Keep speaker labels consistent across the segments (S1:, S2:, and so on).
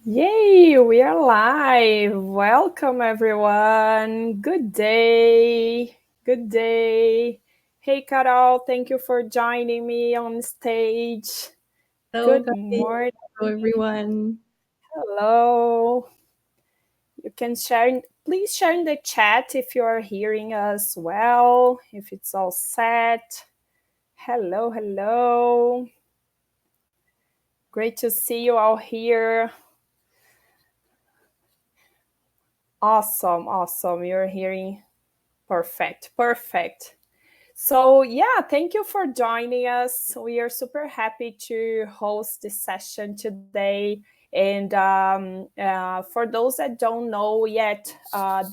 S1: Yay, we are live. Welcome, everyone. Good day. Good day. Hey, Carol, thank you for joining me on stage.
S2: Hello,
S1: Good
S2: Gabi.
S1: morning.
S2: Hello, everyone.
S1: Hello. You can please share in the chat if you are hearing us well, if it's all set. Hello, hello. Great to see you all here. Awesome, awesome. You're hearing perfect, perfect. So, yeah, thank you for joining us. We are super happy to host this session today. And for those that don't know yet,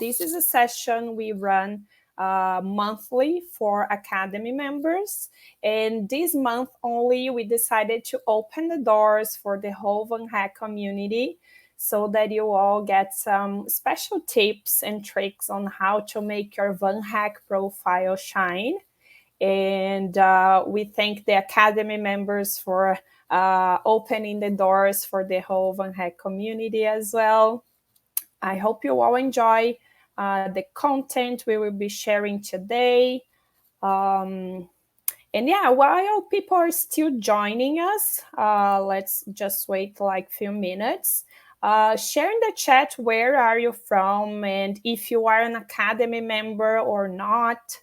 S1: this is a session we run monthly for Academy members. And this month only, we decided to open the doors for the whole VanHack community so that you all get some special tips and tricks on how to make your VanHack profile shine. And we thank the Academy members for opening the doors for the whole VanHack community as well. I hope you all enjoy the content we will be sharing today. And yeah, while people are still joining us, let's just wait like a few minutes. Share in the chat where are you from and if you are an Academy member or not,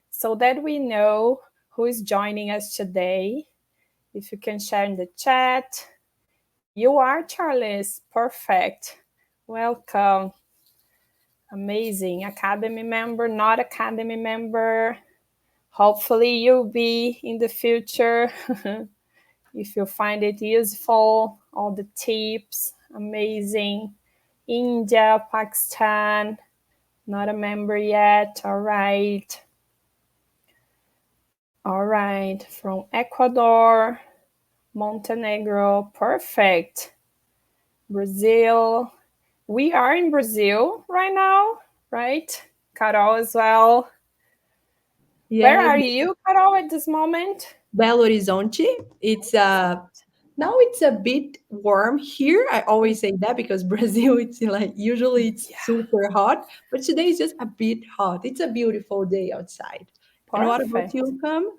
S1: so that we know who is joining us today. If you can share in the chat. You are, Charles. Perfect. Welcome. Amazing. Academy member, not Academy member. Hopefully you'll be in the future. If you find it useful, all the tips, amazing. India, Pakistan, not a member yet. All right. All right, from Ecuador, Montenegro, perfect. Brazil. We are in Brazil right now, right? Carol as well. Where
S2: Yeah,
S1: are you, Carol, at this moment?
S2: Belo Horizonte. It's now it's a bit warm here. I always say that because Brazil, it's like usually it's
S1: Yeah,
S2: super hot, but today is just a bit hot. It's a beautiful day outside. And what about
S1: perfect.
S2: you, Cam?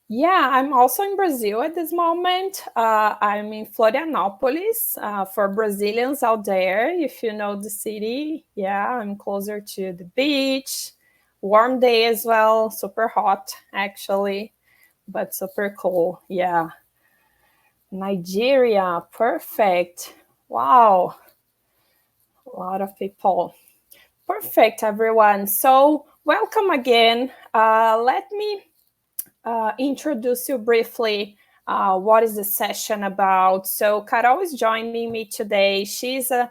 S1: Yeah, I'm also in Brazil at this moment. I'm in Florianopolis for Brazilians out there. If you know the city, yeah, I'm closer to the beach. Warm day as well, super hot actually, but super cool. Yeah. Nigeria, perfect. Wow, a lot of people. Perfect, everyone. So, welcome again. Let me introduce you briefly what is the session about. So Carol is joining me today. She's a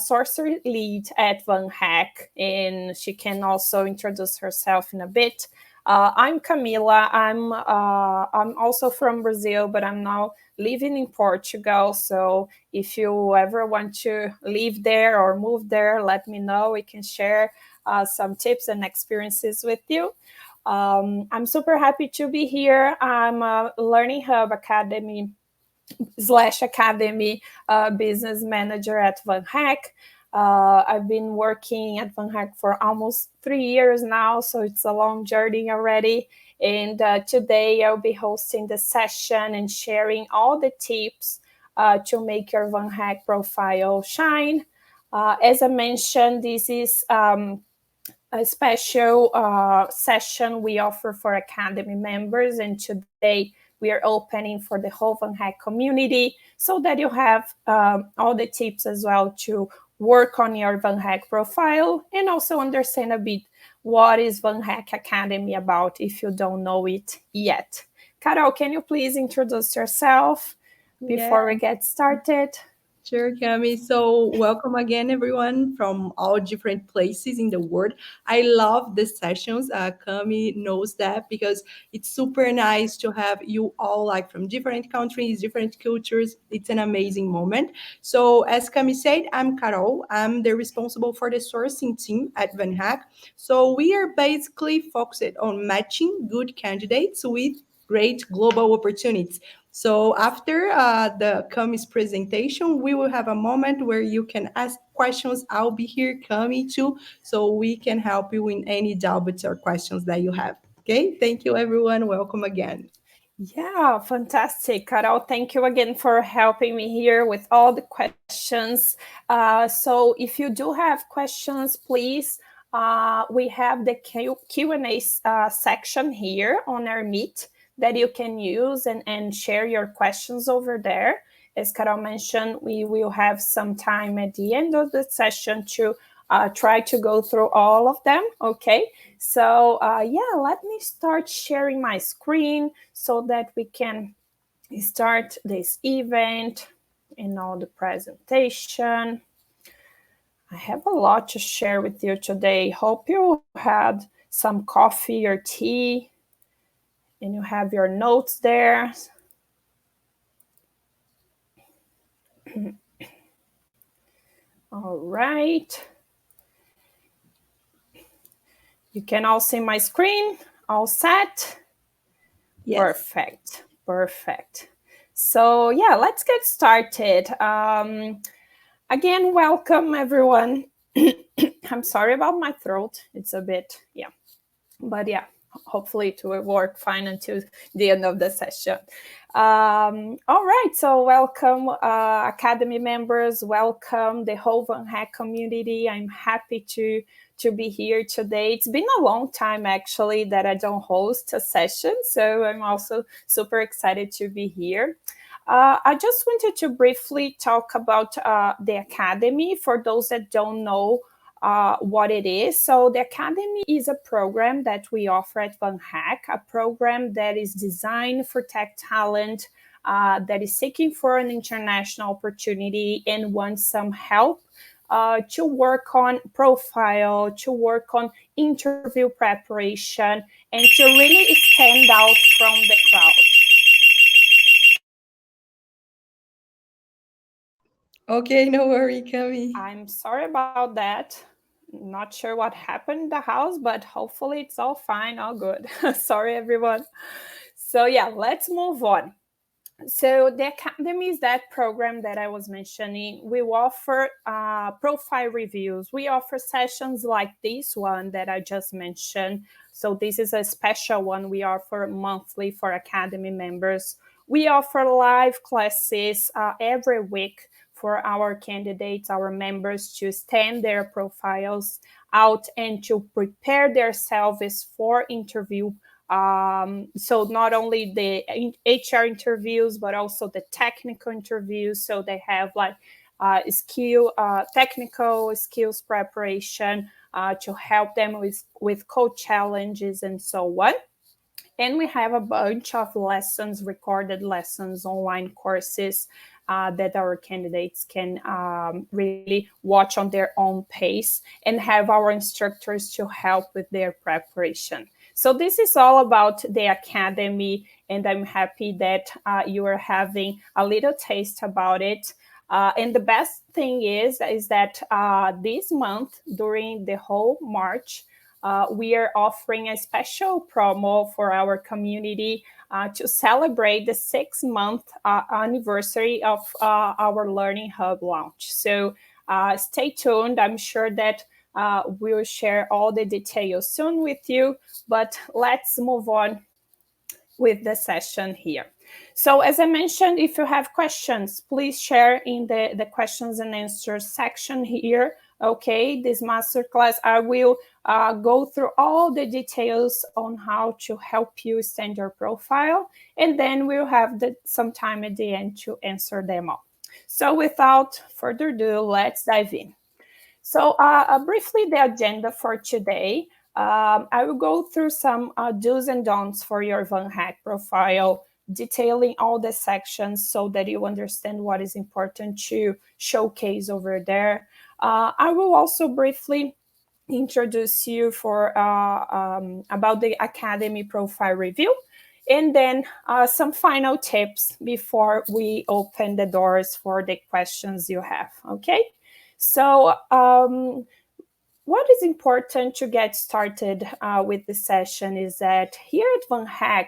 S1: sorcery lead at VanHack, and she can also introduce herself in a bit. I'm Camila. I'm also from Brazil, but I'm now living in Portugal. So if you ever want to live there or move there, let me know. We can share some tips and experiences with you. I'm super happy to be here. I'm a Learning Hub Academy / Academy business manager at VanHack. I've been working at VanHack for almost 3 years now, so it's a long journey already. And today I'll be hosting the session and sharing all the tips to make your VanHack profile shine. As I mentioned, this is a special session we offer for Academy members. And today we are opening for the whole VanHack community so that you have all the tips as well to work on your VanHack profile and also understand a bit what is VanHack Academy about if you don't know it yet. Carol, can you please introduce yourself
S2: Yeah.
S1: before we get started?
S2: Sure, Cami. So, welcome again, everyone from all different places in the world. I love the sessions. Cami knows that because it's super nice to have you all like from different countries, different cultures. It's an amazing moment. So, as Cami said, I'm Carol. I'm the responsible for the sourcing team at VanHack. So, we are basically focused on matching good candidates with great global opportunities. So after the Cami's presentation, we will have a moment where you can ask questions. I'll be here, Cami, too, so we can help you in any doubts or questions that you have. Okay, thank you, everyone. Welcome again.
S1: Yeah, fantastic. Carol, thank you again for helping me here with all the questions. So if you do have questions, please, we have the Q&A section here on our Meet that you can use and share your questions over there. As Carol mentioned, we will have some time at the end of the session to try to go through all of them, okay? So yeah, let me start sharing my screen so that we can start this event and all the presentation. I have a lot to share with you today. Hope you had some coffee or tea and you have your notes there. All right. You can all see my screen. All set?
S2: Yes.
S1: Perfect. Perfect. So yeah, let's get started. Again, welcome everyone. I'm sorry about my throat. It's a bit, yeah. But yeah, hopefully it will work fine until the end of the session. All right, so welcome Academy members, welcome the whole VanHack community. I'm happy to be here today. It's been a long time actually that I don't host a session, so I'm also super excited to be here. I just wanted to briefly talk about the Academy for those that don't know what it is. So the Academy is a program that we offer at VanHack, a program that is designed for tech talent that is seeking for an international opportunity and wants some help to work on profile, to work on interview preparation, and to really stand out from the crowd.
S2: Okay, no worry, Cami.
S1: I'm sorry about that. Not sure what happened in the house, but hopefully it's all fine, all good. Sorry, everyone. So, yeah, let's move on. So, the Academy is that program that I was mentioning. We offer profile reviews. We offer sessions like this one that I just mentioned. So, this is a special one we offer monthly for Academy members. We offer live classes every week for our candidates, our members, to stand their profiles out and to prepare themselves for interview. So not only the HR interviews, but also the technical interviews. So they have like technical skills preparation to help them with code challenges and so on. And we have a bunch of lessons, recorded lessons, online courses that our candidates can really watch on their own pace and have our instructors to help with their preparation. So this is all about the Academy, and I'm happy that you are having a little taste about it. And the best thing is that this month, during the whole March, we are offering a special promo for our community to celebrate the 6-month anniversary of our Learning Hub launch. So stay tuned. I'm sure that we'll share all the details soon with you, but let's move on with the session here. So as I mentioned, if you have questions, please share in the questions and answers section here. Okay, this masterclass, I will go through all the details on how to help you stand your profile, and then we'll have some time at the end to answer them all. So without further ado, let's dive in. So briefly, the agenda for today. I will go through some do's and don'ts for your VanHack profile, detailing all the sections so that you understand what is important to showcase over there. I will also briefly introduce you for about the Academy profile review, and then some final tips before we open the doors for the questions you have. Okay. So, what is important to get started with the session is that here at VanHack,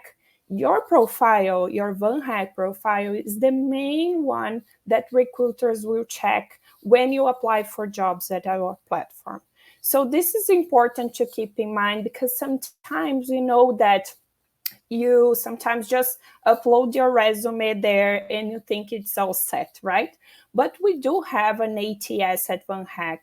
S1: your profile, your VanHack profile, is the main one that recruiters will check when you apply for jobs at our platform. So this is important to keep in mind, because sometimes we know that you sometimes just upload your resume there and you think it's all set, right? But we do have an ATS at VanHack,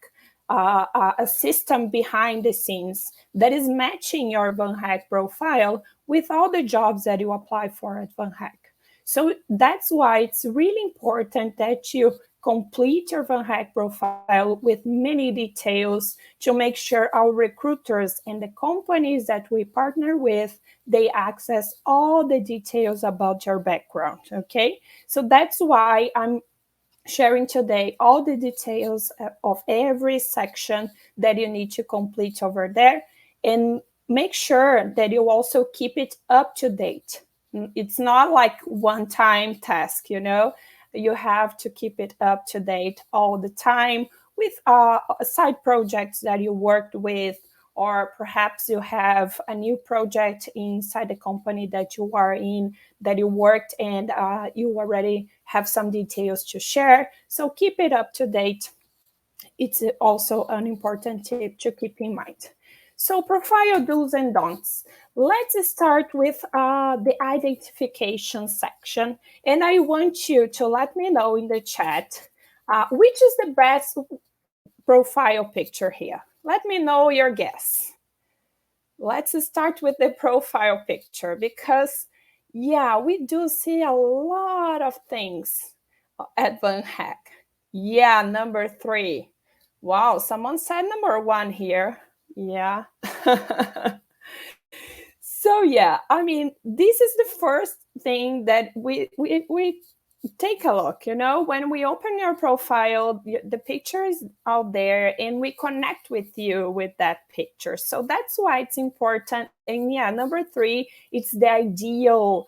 S1: a system behind the scenes that is matching your VanHack profile with all the jobs that you apply for at VanHack. So that's why it's really important that you complete your VanHack profile with many details to make sure our recruiters and the companies that we partner with, they access all the details about your background. Okay, so that's why I'm sharing today all the details of every section that you need to complete over there, and make sure that you also keep it up to date. It's not like one time task, you have to keep it up to date all the time with side projects that you worked with, or perhaps you have a new project inside the company that you are in, that you worked, and you already have some details to share. So keep it up to date. It's also an important tip to keep in mind. So profile do's and don'ts. Let's start with the identification section. And I want you to let me know in the chat which is the best profile picture here. Let me know your guess. Let's start with the profile picture, because yeah, we do see a lot of things at VanHack. Yeah, number 3. Wow, someone said number 1 here. Yeah. So yeah, I mean, this is the first thing that we take a look. When we open your profile, the picture is out there, and we connect with you with that picture. So that's why it's important. And yeah, number 3, it's the ideal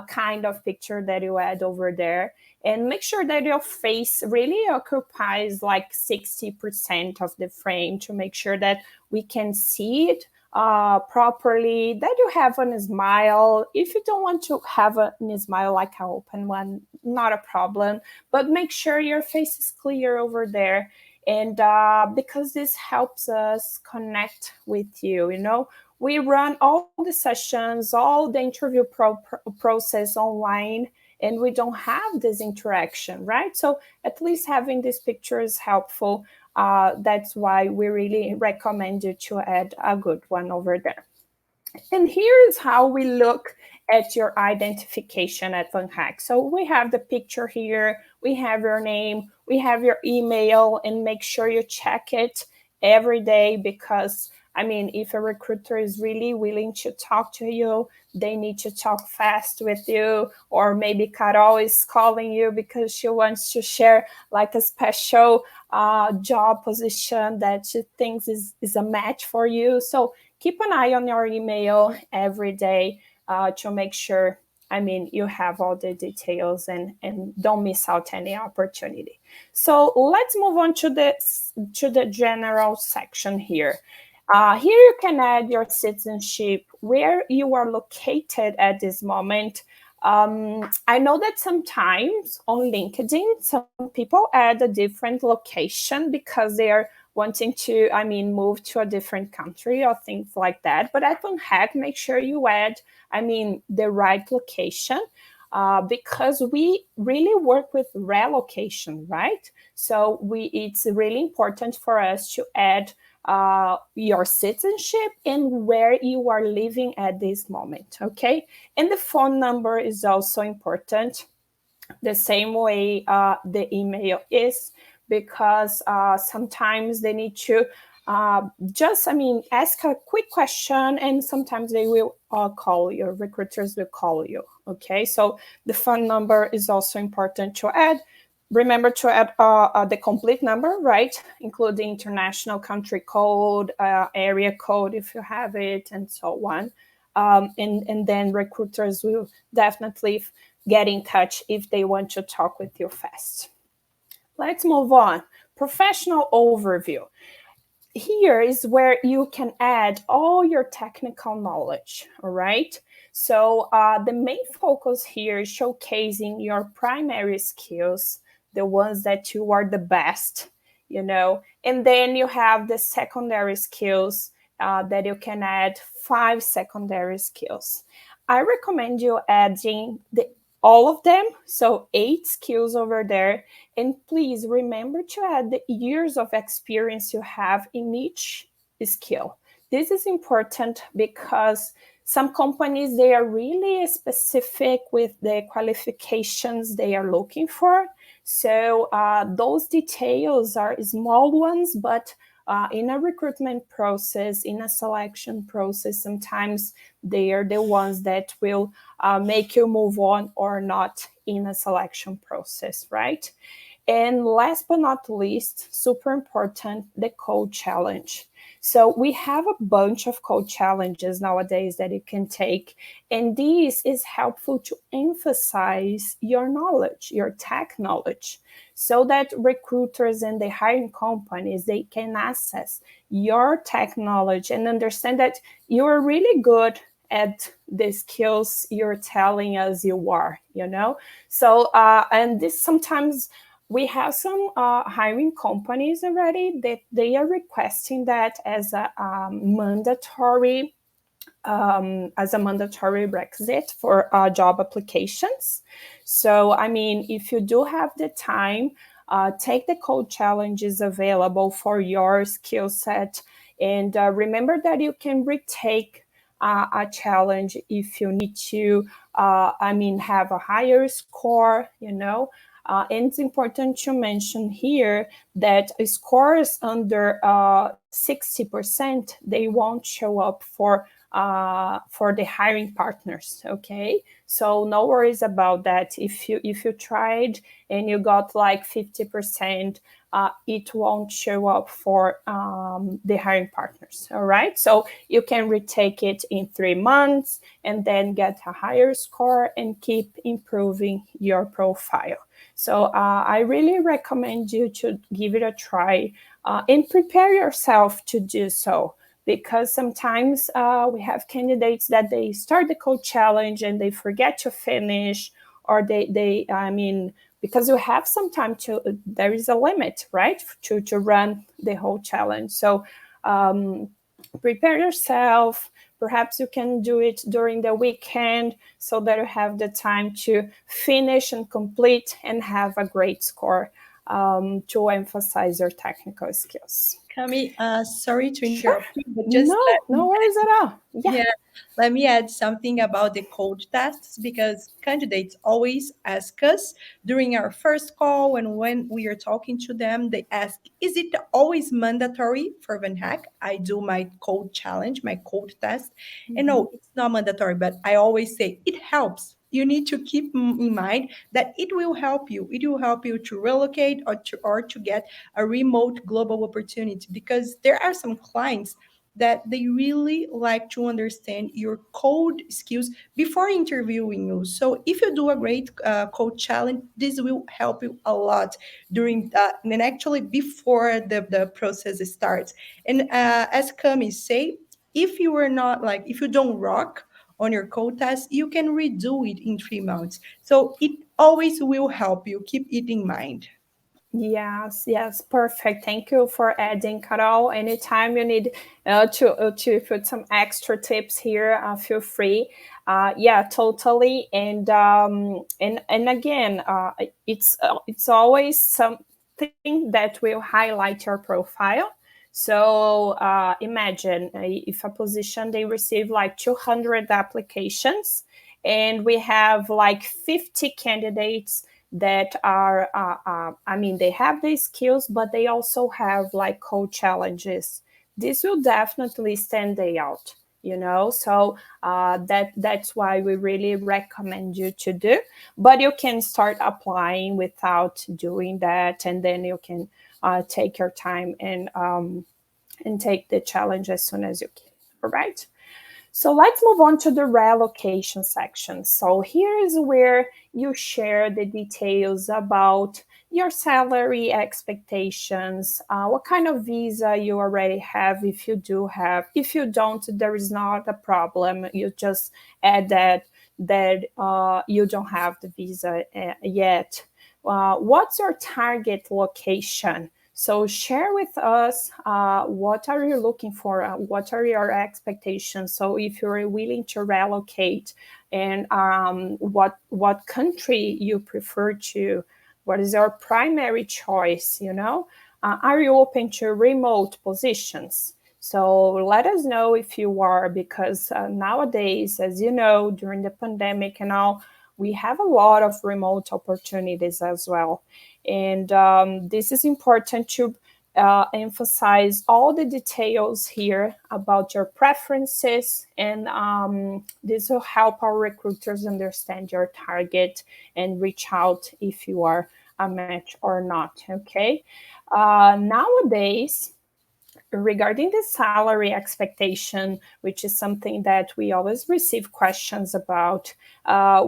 S1: kind of picture that you add over there. And make sure that your face really occupies like 60% of the frame, to make sure that we can see it properly, that you have a smile. If you don't want to have a smile, like an open one, not a problem, but make sure your face is clear over there. And because this helps us connect with you, we run all the sessions, all the interview process online, and we don't have this interaction, right? So at least having this picture is helpful. That's why we really recommend you to add a good one over there. And here's how we look at your identification at VanHack. So we have the picture here, we have your name, we have your email, and make sure you check it every day, because I mean, if a recruiter is really willing to talk to you, they need to talk fast with you. Or maybe Carol is calling you because she wants to share like a special job position that she thinks is a match for you. So keep an eye on your email every day to make sure, I mean, you have all the details and don't miss out any opportunity. So let's move on to the general section here. Here you can add your citizenship, where you are located at this moment. I know that sometimes on LinkedIn, some people add a different location because they are wanting to, I mean, move to a different country or things like that. But at VanHack, make sure you add, I mean, the right location. Because we really work with relocation, right? So it's really important for us to add your citizenship and where you are living at this moment, okay? And the phone number is also important, the same way the email is, because sometimes they need to just, I mean, ask a quick question, and sometimes they will call you, recruiters will call you, okay? So the phone number is also important to add. Remember to add the complete number, right? Including international country code, area code if you have it, and so on. And then recruiters will definitely get in touch if they want to talk with you fast. Let's move on. Professional overview. Here is where you can add all your technical knowledge, all right? So the main focus here is showcasing your primary skills, the ones that you are the best, and then you have the secondary skills that you can add 5 secondary skills. I recommend you adding all of them, so 8 skills over there. And please remember to add the years of experience you have in each skill. This is important because some companies, they are really specific with the qualifications they are looking for. So those details are small ones, but in a recruitment process, in a selection process, sometimes they are the ones that will make you move on or not in a selection process, right? And last but not least, super important, the code challenge. So we have a bunch of code challenges nowadays that you can take, and this is helpful to emphasize your knowledge, your tech knowledge, so that recruiters and the hiring companies, they can access your tech knowledge and understand that you are really good at the skills you're telling us you are. So and this sometimes we have some hiring companies already that they are requesting that as a mandatory requisite for job applications. So, I mean, if you do have the time, take the code challenges available for your skill set. And remember that you can retake a challenge if you need to, have a higher score. And it's important to mention here that scores under 60%, they won't show up for the hiring partners. Okay, so no worries about that. If you tried and you got like 50%, it won't show up for the hiring partners. All right, so you can retake it in 3 months and then get a higher score and keep improving your profile. So I really recommend you to give it a try and prepare yourself to do so, because sometimes we have candidates that they start the code challenge and they forget to finish, or because you have some time there is a limit, right, to run the whole challenge. So prepare yourself. Perhaps you can do it during the weekend so that you have the time to finish and complete and have a great score to emphasize your technical skills.
S2: Cami, sorry to
S1: Sure.
S2: interrupt you, but just
S1: No,
S2: let
S1: no
S2: me
S1: worries at all. Yeah.
S2: yeah, let me add something about the code tests, because candidates always ask us during our first call and when we are talking to them, they ask, is it always mandatory for VanHack? I do my code challenge, my code test. And
S1: Mm-hmm.
S2: no, it's not mandatory, but I always say it helps. You need to keep in mind that it will help you. It will help you to relocate or to get a remote global opportunity, because there are some clients that they really like to understand your code skills before interviewing you. So if you do a great code challenge, this will help you a lot during and actually before the process starts. And as Cami say, if you don't rock on your code test, you can redo it in 3 months. So it always will help you. Keep it in mind.
S1: Yes, yes, perfect. Thank you for adding, Carol. Anytime you need to put some extra tips here, feel free. Yeah, totally. And again, it's always something that will highlight your profile. So imagine if a position they receive like 200 applications, and we have like 50 candidates that are they have the skills, but they also have like code challenges. This will definitely stand they out, so that's why we really recommend you to do. But you can start applying without doing that, and then you can take your time and take the challenge as soon as you can. All right. So let's move on to the relocation section. So here is where you share the details about your salary expectations, what kind of visa you already have, if you do have. If you don't, there is not a problem. You just add that you don't have the visa yet. What's your target location? So share with us what are you looking for, what are your expectations. So if you're willing to relocate, and what country you prefer to, what is your primary choice, are you open to remote positions? So let us know if you are, because nowadays, as you know, during the pandemic and all, we have a lot of remote opportunities as well. And this is important to emphasize all the details here about your preferences, and this will help our recruiters understand your target and reach out if you are a match or not. Okay. Nowadays, regarding the salary expectation, which is something that we always receive questions about,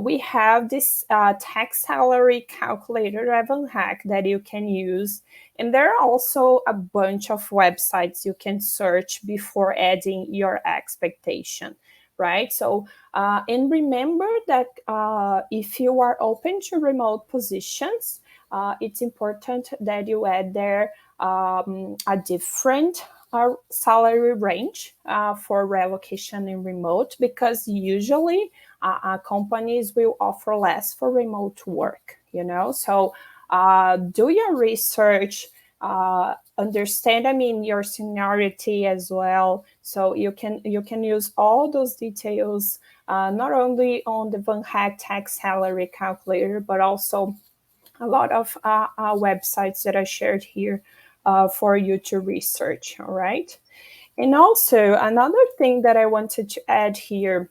S1: we have this tax salary calculator at VanHack that you can use. And there are also a bunch of websites you can search before adding your expectation, right? So, and remember that if you are open to remote positions, it's important that you add there a different salary range for relocation and remote, because usually companies will offer less for remote work, So do your research, understand, your seniority as well. So you can use all those details, not only on the VanHack tax salary calculator, but also a lot of websites that I shared here for you to research. All right. And also, another thing that I wanted to add here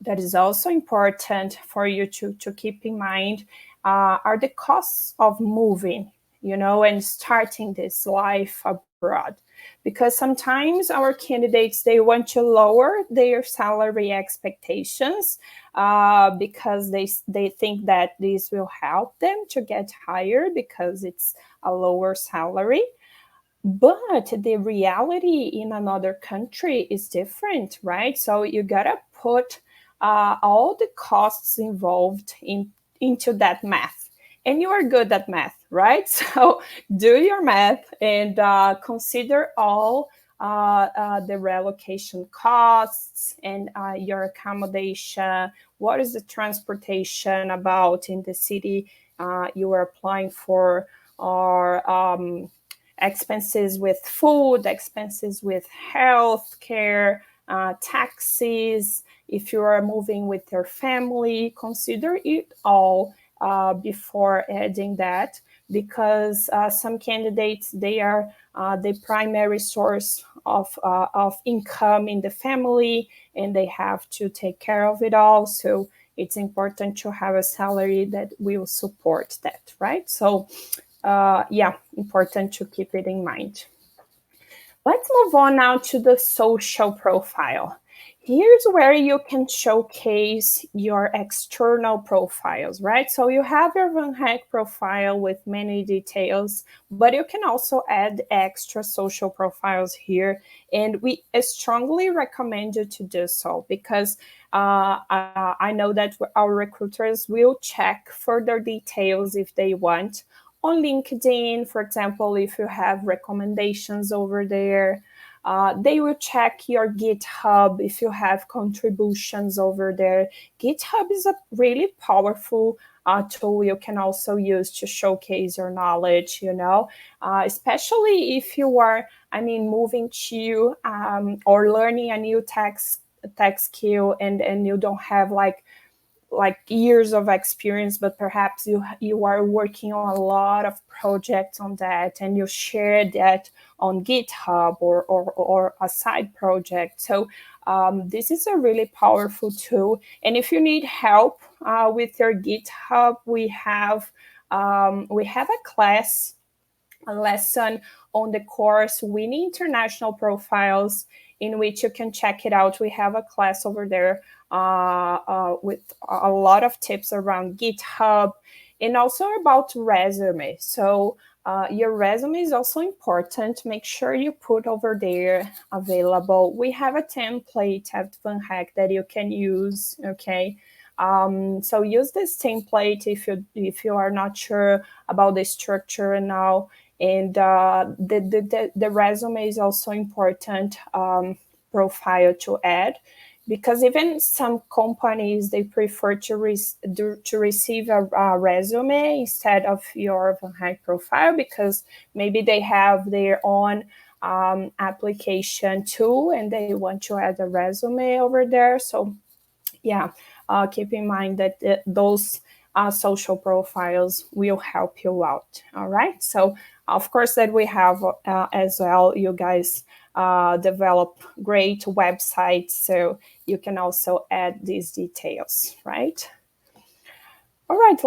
S1: that is also important for you to keep in mind are the costs of moving, and starting this life abroad. Because sometimes our candidates, they want to lower their salary expectations because they think that this will help them to get hired because it's a lower salary. But the reality in another country is different, right? So you gotta put all the costs involved into that math. And you are good at math, right? So do your math and consider all the relocation costs and your accommodation. What is the transportation about in the city you are applying for, or expenses with food, expenses with health care, taxes. If you are moving with your family, consider it all before adding that, because some candidates, they are the primary source of income in the family, and they have to take care of it all. So it's important to have a salary that will support that, right? So important to keep it in mind. Let's move on now to the social profile. Here's where you can showcase your external profiles, right? So you have your VanHack profile with many details, but you can also add extra social profiles here. And we strongly recommend you to do so, because I know that our recruiters will check further details if they want. On LinkedIn, for example, if you have recommendations over there, they will check your GitHub if you have contributions over there. GitHub is a really powerful tool you can also use to showcase your knowledge, especially if you are, moving to or learning a new tech skill, and you don't have like years of experience, but perhaps you are working on a lot of projects on that, and you share that on GitHub or a side project. So this is a really powerful tool. And if you need help with your GitHub, we have a class, a lesson on the course Winning International Profiles, in which you can check it out. We have a class over there with a lot of tips around GitHub. And also about resume. So your resume is also important. Make sure you put over there available. We have a template at VanHack that you can use, okay? So use this template if you are not sure about the structure now. And the resume is also important profile to add, because even some companies, they prefer to receive a resume instead of your VanHack profile, because maybe they have their own application too and they want to add a resume over there. So yeah, keep in mind that those social profiles will help you out. All right. So of course that we have as well, you guys develop great websites, so you can also add these details, right? All right,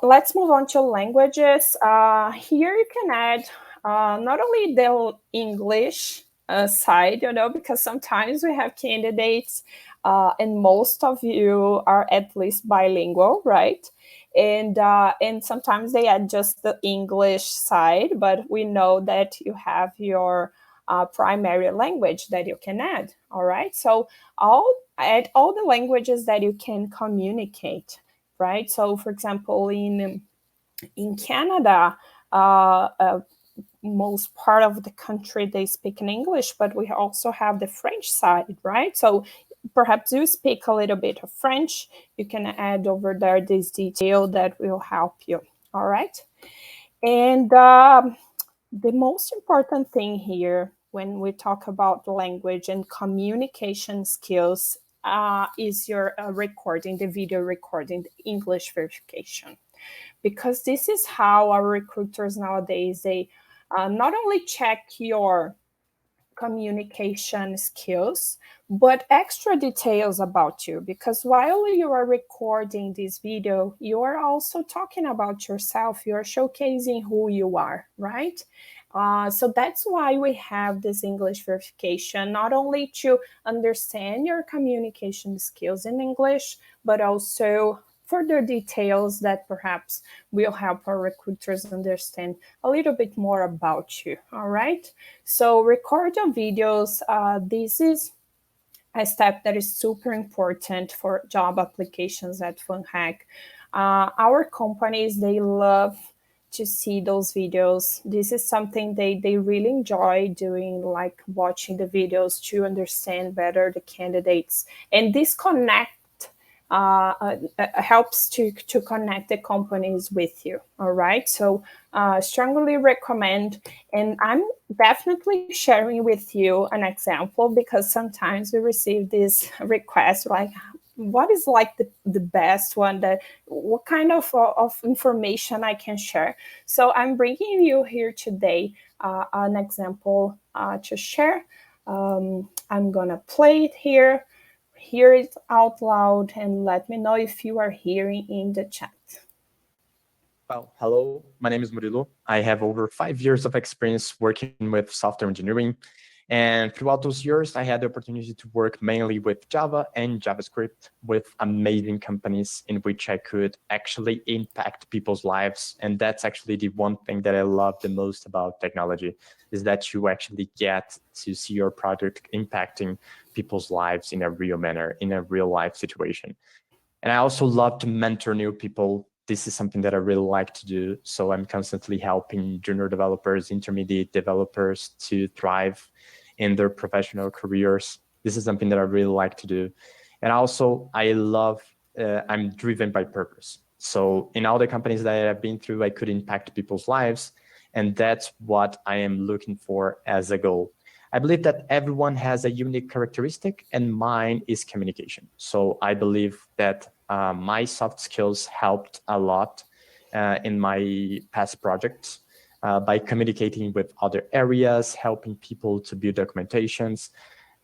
S1: let's move on to languages. Here you can add not only the English side, because sometimes we have candidates, and most of you are at least bilingual, right? And sometimes they add just the English side, but we know that you have your primary language that you can add. All right, so add all the languages that you can communicate, right? So, for example, in Canada, most part of the country they speak in English, but we also have the French side, right? So perhaps you speak a little bit of French. You can add over there this detail that will help you. All right, and the most important thing here when we talk about language and communication skills is your recording, the video recording, the English verification. Because this is how our recruiters nowadays, they not only check your communication skills, but extra details about you. Because while you are recording this video, you are also talking about yourself. You're showcasing who you are, right? So that's why we have this English verification, not only to understand your communication skills in English, but also further details that perhaps will help our recruiters understand a little bit more about you. All right. So record your videos. This is a step that is super important for job applications at VanHack. Our companies, they love to see those videos. This is something they really enjoy doing, like watching the videos to understand better the candidates. And this helps to connect the companies with you. All right. So strongly recommend. And I'm definitely sharing with you an example, because sometimes we receive this request like, what is like the best one, that what kind of information I can share. So I'm bringing you here today an example to share. I'm gonna play it here. Hear it out loud and let me know if you are hearing in the chat.
S3: Well, hello, my name is Murilo. I have over 5 years of experience working with software engineering. And throughout those years, I had the opportunity to work mainly with Java and JavaScript with amazing companies in which I could actually impact people's lives. And that's actually the one thing that I love the most about technology, is that you actually get to see your product impacting people's lives in a real manner, in a real life situation. And I also love to mentor new people. This is something that I really like to do. So I'm constantly helping junior developers, intermediate developers to thrive in their professional careers. This is something that I really like to do. And also I'm driven by purpose. So in all the companies that I've been through, I could impact people's lives. And that's what I am looking for as a goal. I believe that everyone has a unique characteristic, and mine is communication. So I believe that my soft skills helped a lot in my past projects by communicating with other areas, helping people to build documentations,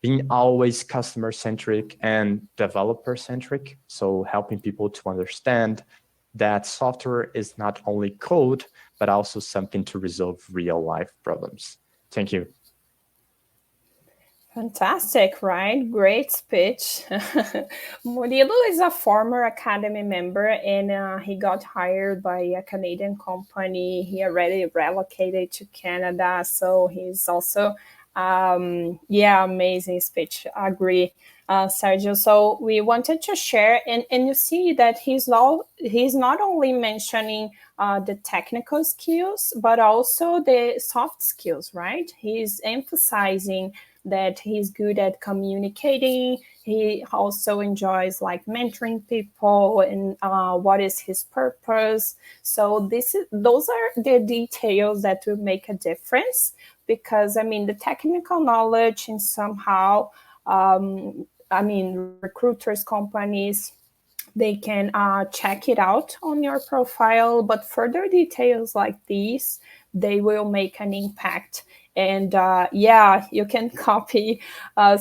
S3: being always customer-centric and developer-centric. So helping people to understand that software is not only code, but also something to resolve real-life problems. Thank you.
S1: Fantastic, right? Great speech. Murilo is a former Academy member and he got hired by a Canadian company. He already relocated to Canada. So he's also, yeah, amazing speech. I agree, Sergio. So we wanted to share, and you see that he's not only mentioning the technical skills, but also the soft skills, right? He's emphasizing that he's good at communicating. He also enjoys like mentoring people and what is his purpose. So those are the details that will make a difference, because I mean the technical knowledge and somehow I mean recruiters, companies, they can check it out on your profile, but further details like these, they will make an impact. And yeah, you can copy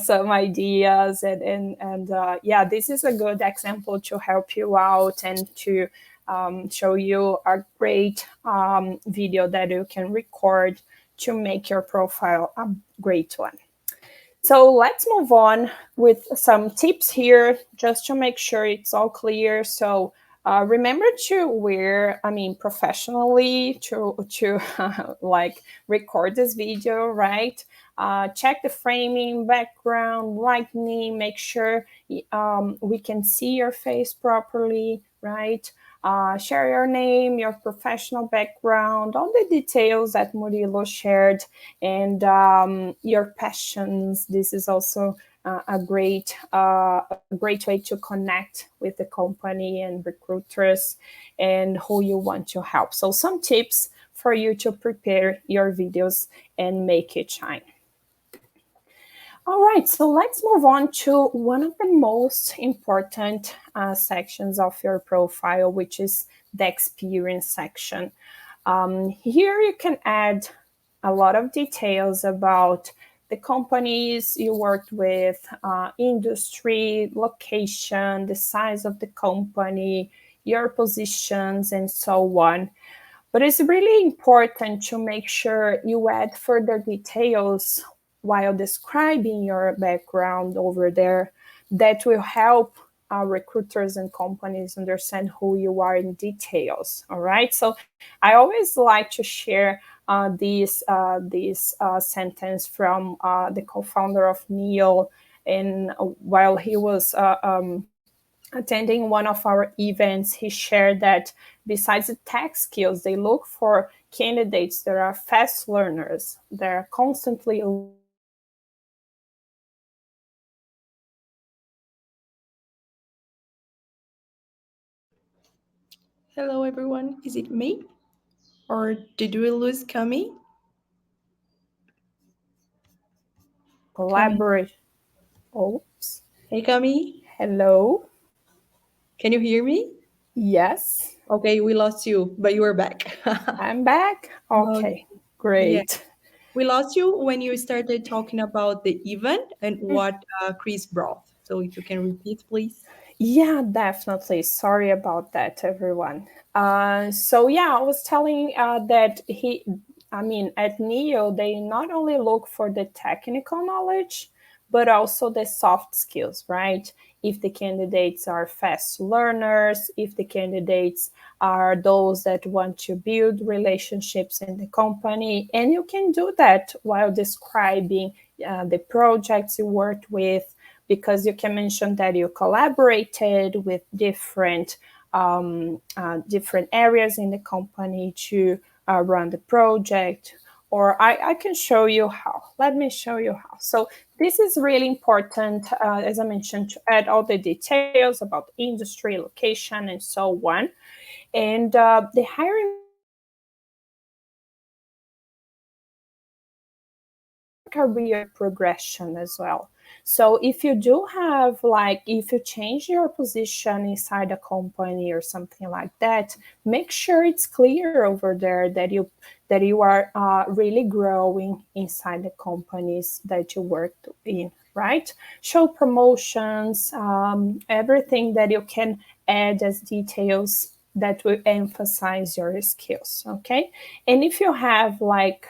S1: some ideas, and yeah, this is a good example to help you out and to show you a great video that you can record to make your profile a great one. So let's move on with some tips here just to make sure it's all clear. So remember to wear, I mean, professionally to like record this video, right? Check the framing, background, lighting, make sure we can see your face properly, right? Share your name, your professional background, all the details that Murilo shared, and your passions. This is also a great way to connect with the company and recruiters and who you want to help. So some tips for you to prepare your videos and make it shine. All right, so let's move on to one of the most important sections of your profile, which is the experience section. Here you can add a lot of details about the companies you worked with, industry, location, the size of the company, your positions, and so on. But it's really important to make sure you add further details while describing your background over there that will help recruiters and companies understand who you are in details. All right. So I always like to share this sentence from the co-founder of NEO, and while he was attending one of our events, he shared that besides the tech skills, they look for candidates that are fast learners. They're constantly
S2: Hello, everyone. Is it me? Or did we lose Cami? Cami.
S1: collaborate. Oops.
S2: Hey, Cami.
S1: Hello.
S2: Can you hear me?
S1: Yes,
S2: Okay, we lost you, but you are back.
S1: I'm back.
S2: Okay.
S1: Okay,
S2: Yeah.
S1: great.
S2: We lost you when you started talking about the event and what Chris brought. So if you can repeat, please.
S1: Yeah, definitely. Sorry about that, everyone. So yeah, I was telling that I mean, at NEO, they not only look for the technical knowledge, but also the soft skills, right? If the candidates are fast learners, if the candidates are those that want to build relationships in the company, and you can do that while describing the projects you worked with, because you can mention that you collaborated with different areas in the company to run the project. Or I can show you how. Let me show you how. So this is really important, as I mentioned, to add all the details about industry, location, and so on. And the hiring career progression as well. So if you do have, like, if you change your position inside a company or something like that, make sure it's clear over there that you are really growing inside the companies that you worked in, right? Show promotions, everything that you can add as details that will emphasize your skills. Okay, and if you have like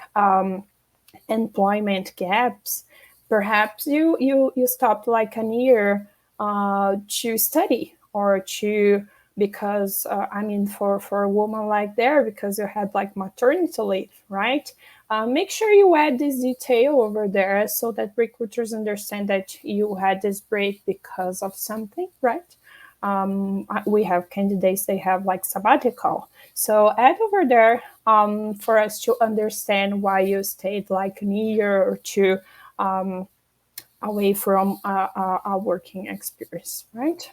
S1: employment gaps, Perhaps you stopped like an year to study or to because I mean for a woman like there because you had like maternity leave, right? Make sure you add this detail over there so that recruiters understand that you had this break because of something, right? We have candidates they have like sabbatical, so add over there for us to understand why you stayed like a year or two away from a working experience, right?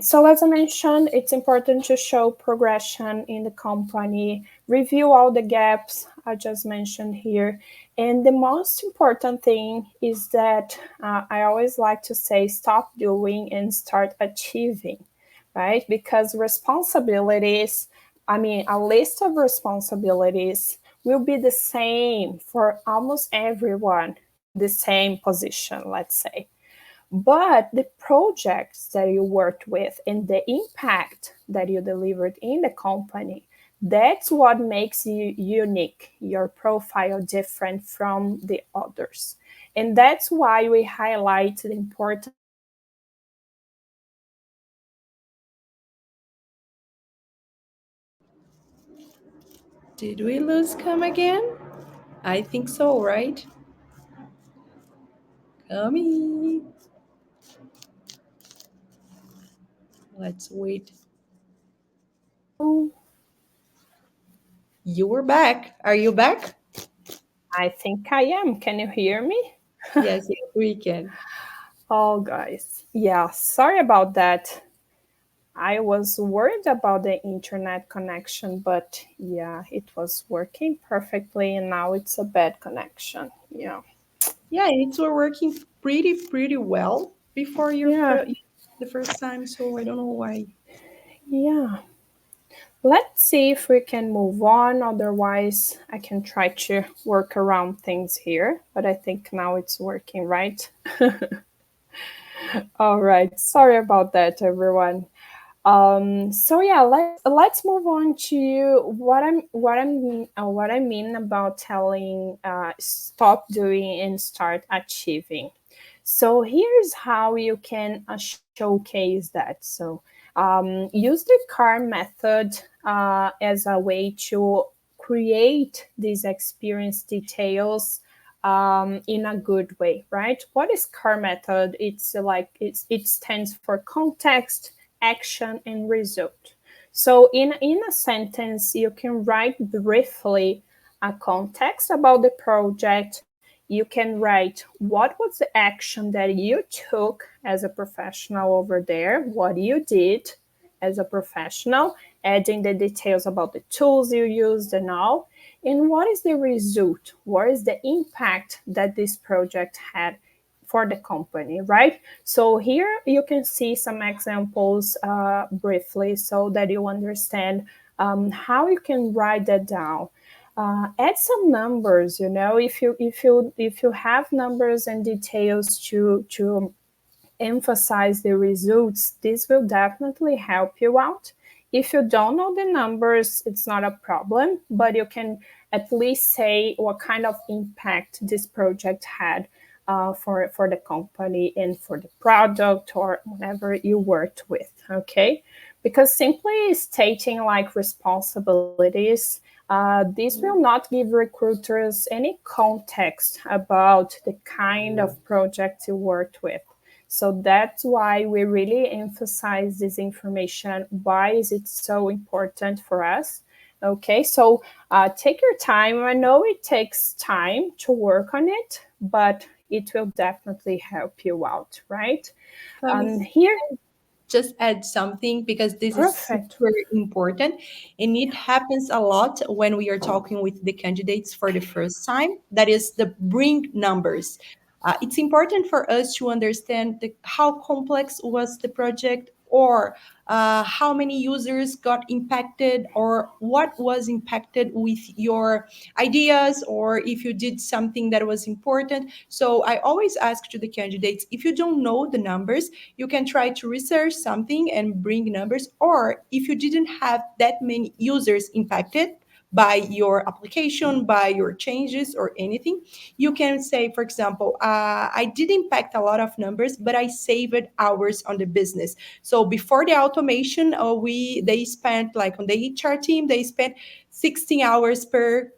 S1: So as I mentioned, it's important to show progression in the company, review all the gaps I just mentioned here. And the most important thing is that I always like to say, stop doing and start achieving, right? Because responsibilities, I mean, a list of responsibilities will be the same for almost everyone in the same position, let's say. But the projects that you worked with and the impact that you delivered in the company, that's what makes you unique, your profile different from the others. And that's why we highlight the importance
S2: Did we lose come again? I think so, right? Cami. Let's wait.
S1: of,
S2: You were back. Are you back?
S1: I think I am. Can you hear me?
S2: Yes, yes, we can.
S1: Oh, guys. Yeah, sorry about that. I was worried about the internet connection, but yeah, it was working perfectly, and now it's a bad connection. Yeah.
S2: Yeah, it's were working pretty well before
S1: Yeah.
S2: the first time, so I don't know why.
S1: Yeah. Let's see if we can move on. Otherwise, I can try to work around things here, but I think now it's working, right? All right. Sorry about that, everyone. So yeah, let's move on to what I mean about telling stop doing and start achieving. So here's how you can showcase that. So use the CAR method as a way to create these experience details in a good way, right? What is CAR method? It's like it stands for context, action, and result. So in a sentence, you can write briefly a context about the project. You can write what was the action that you took as a professional over there, what you did as a professional, adding the details about the tools you used and all. And what is the result? What is the impact that this project had for the company, right? So here you can see some examples briefly so that you understand how you can write that down. Add some numbers, you know, if you have numbers and details to emphasize the results, this will definitely help you out. If you don't know the numbers, it's not a problem, but you can at least say what kind of impact this project had for the company and for the product or whatever you worked with, okay? Because simply stating like responsibilities, this will not give recruiters any context about the kind of project you worked with. So that's why we really emphasize this information. Why is it so important for us? Okay, so take your time. I know it takes time to work on it, but it will definitely help you out, right?
S2: Cami,
S1: Here,
S2: just add something because this is
S1: perfect.
S2: super important and it happens a lot when we are talking with the candidates for the first time. That is the bring numbers. It's important for us to understand how complex was the project, or how many users got impacted, or what was impacted with your ideas, or if you did something that was important. So I always ask to the candidates, if you don't know the numbers, you can try to research something and bring numbers. Or if you didn't have that many users impacted, by your application, by your changes or anything. You can say, for example, I did impact a lot of numbers, but I saved hours on the business. So before the automation, they spent, like on the HR team, they spent 16 hours per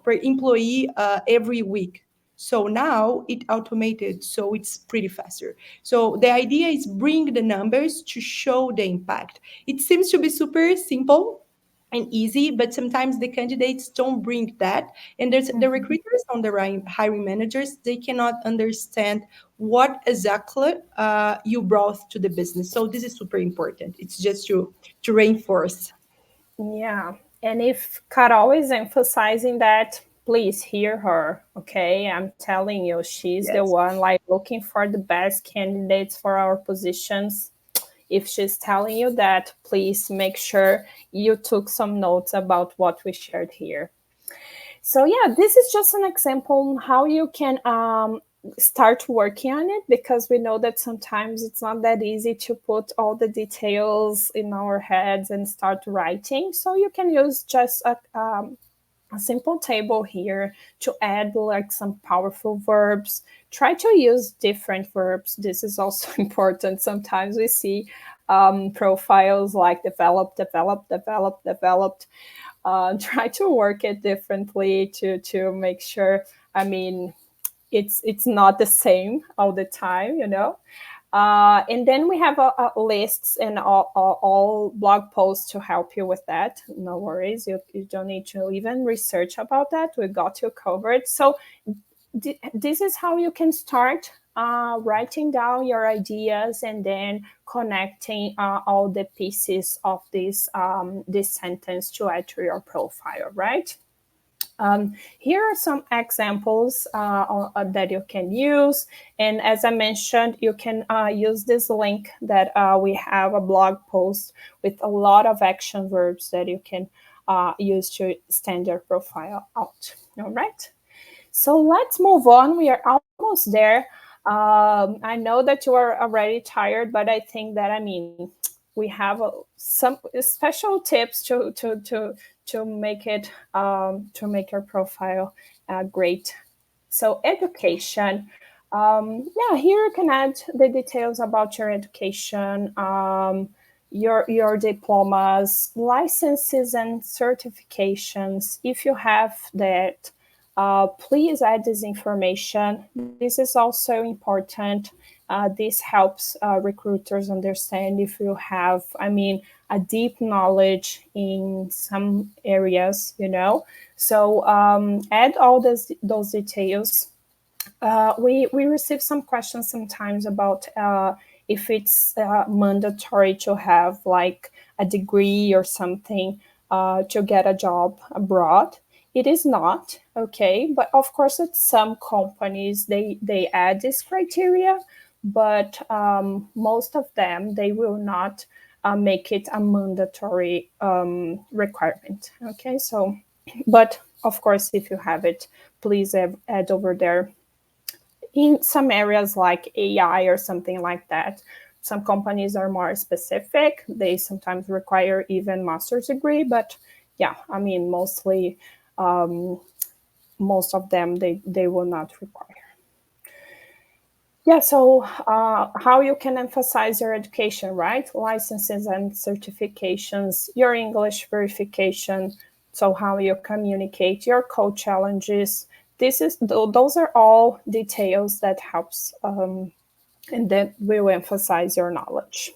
S2: employee every week. So now it automated, so it's pretty faster. So the idea is bring the numbers to show the impact. It seems to be super simple and easy, but sometimes the candidates don't bring that. And there's the
S1: Mhm.
S2: recruiters on the hiring managers, they cannot understand what exactly you brought to the business. So this is super important. It's just to reinforce.
S1: Yeah. And if Carol is emphasizing that, please hear her. Okay. I'm telling you, she's the
S2: Yes.
S1: one like looking for the best candidates for our positions. If she's telling you that, please make sure you took some notes about what we shared here. So yeah, this is just an example on how you can start working on it, because we know that sometimes it's not that easy to put all the details in our heads and start writing. So you can use just a simple table here to add like some powerful verbs. Try to use different verbs. This is also important. Sometimes we see profiles like develop, develop, develop, developed. Try to work it differently to make sure. I mean, it's not the same all the time, you know. And then we have a lists and all blog posts to help you with that. No worries, you don't need to even research about that. We got you covered. So this is how you can start writing down your ideas and then connecting all the pieces of this sentence to add to your profile, right? Here are some examples that you can use. And as I mentioned, you can use this link that we have a blog post with a lot of action verbs that you can use to stand your profile out. All right. So let's move on. We are almost there. I know that you are already tired, but I think that, I mean, we have some special tips to make it to make your profile great. So education. Yeah, here you can add the details about your education, your diplomas, licenses, and certifications. If you have that, please add this information. This is also important. This helps recruiters understand if you have, I mean, a deep knowledge in some areas, you know. So add all those details. We receive some questions sometimes about if it's mandatory to have like a degree or something to get a job abroad. It is not, okay, but of course at some companies they add this criteria, but most of them they will not make it a mandatory requirement. Okay, so but of course if you have it, please add over there. In some areas like AI or something like that, some companies are more specific. They sometimes require even master's degree, but yeah, I mean, um, most of them they will not require. Yeah, so how you can emphasize your education, right? Licenses and certifications, your English verification, so how you communicate, your code challenges. Those are all details that helps, and that will emphasize your knowledge.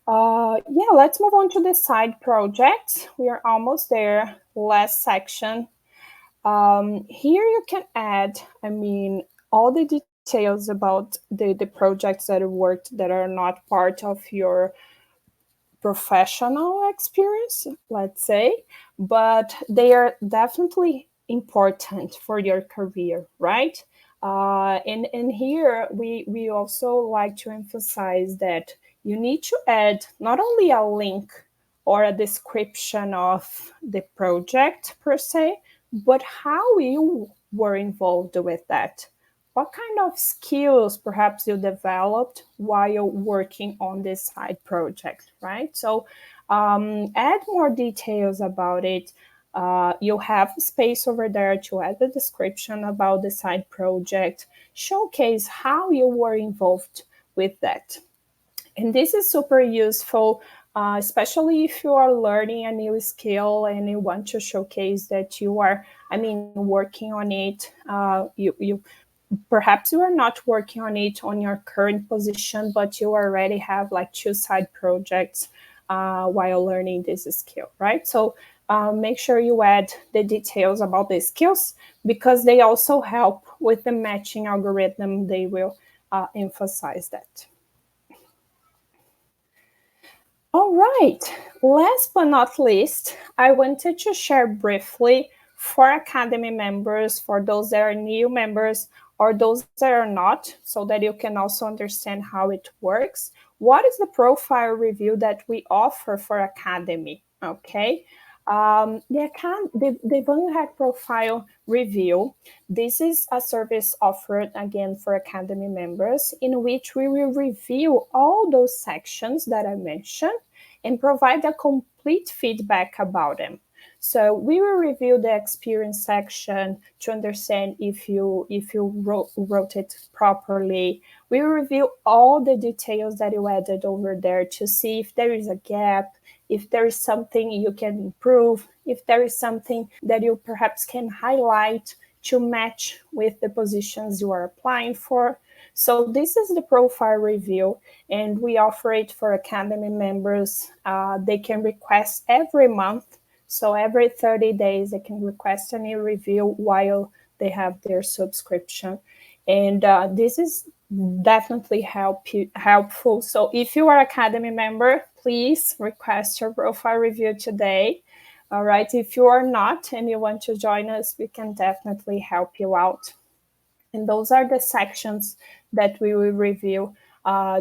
S1: Yeah, let's move on to the side projects. We are almost there. Last section. Here you can add, I mean, all the details about the projects that you worked that are not part of your professional experience, let's say, but they are definitely important for your career, right? And here we also like to emphasize that you need to add not only a link or a description of the project per se, but how you were involved with that. What kind of skills perhaps you developed while working on this side project, right? So add more details about it. You have space over there to add the description about the side project, showcase how you were involved with that. And this is super useful, especially if you are learning a new skill and you want to showcase that you are, working on it. You perhaps you are not working on it on your current position, but you already have like two side projects while learning this skill, right? So make sure you add the details about the skills because they also help with the matching algorithm. They will emphasize that. All right. Last but not least, I wanted to share briefly for Academy members, for those that are new members or those that are not, so that you can also understand how it works. What is the profile review that we offer for Academy? Okay. The VanHack profile review. This is a service offered again for Academy members in which we will review all those sections that I mentioned and provide a complete feedback about them. So we will review the experience section to understand if you wrote it properly. We will review all the details that you added over there to see if there is a gap, if there is something you can improve, if there is something that you perhaps can highlight to match with the positions you are applying for. So this is the profile review, and we offer it for Academy members. They can request every month. So every 30 days, they can request a new review while they have their subscription. And this is definitely helpful. So if you are Academy member, please request your profile review today. All right. If you are not and you want to join us, we can definitely help you out. And those are the sections that we will review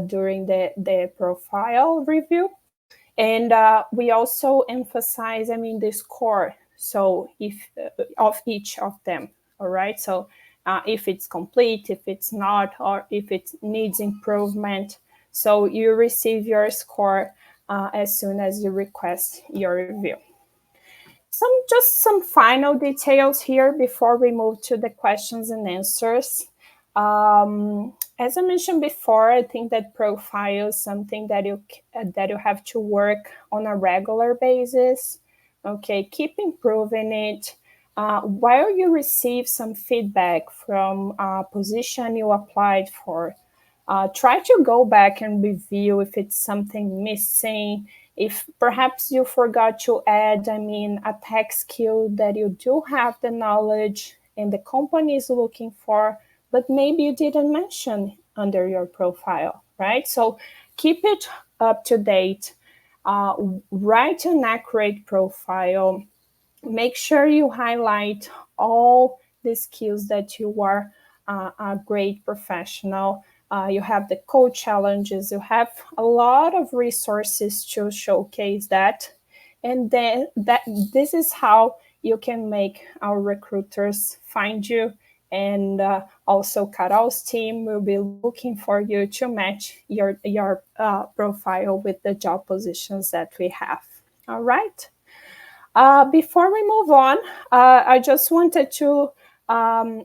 S1: during the profile review. And we also emphasize, the score. So if of each of them, all right? So if it's complete, if it's not, or if it needs improvement. So you receive your score as soon as you request your review. Some final details here before we move to the questions and answers. As I mentioned before, I think that profile is something that you have to work on a regular basis. Okay, keep improving it. While you receive some feedback from a position you applied for, try to go back and review if it's something missing, if perhaps you forgot to add, a tech skill that you do have the knowledge and the company is looking for, but maybe you didn't mention under your profile, right? So keep it up to date. Write an accurate profile. Make sure you highlight all the skills that you are a great professional. You have the code challenges. You have a lot of resources to showcase that. And then this is how you can make our recruiters find you. And also Carol's team will be looking for you to match your profile with the job positions that we have. All right. Before we move on, I just wanted to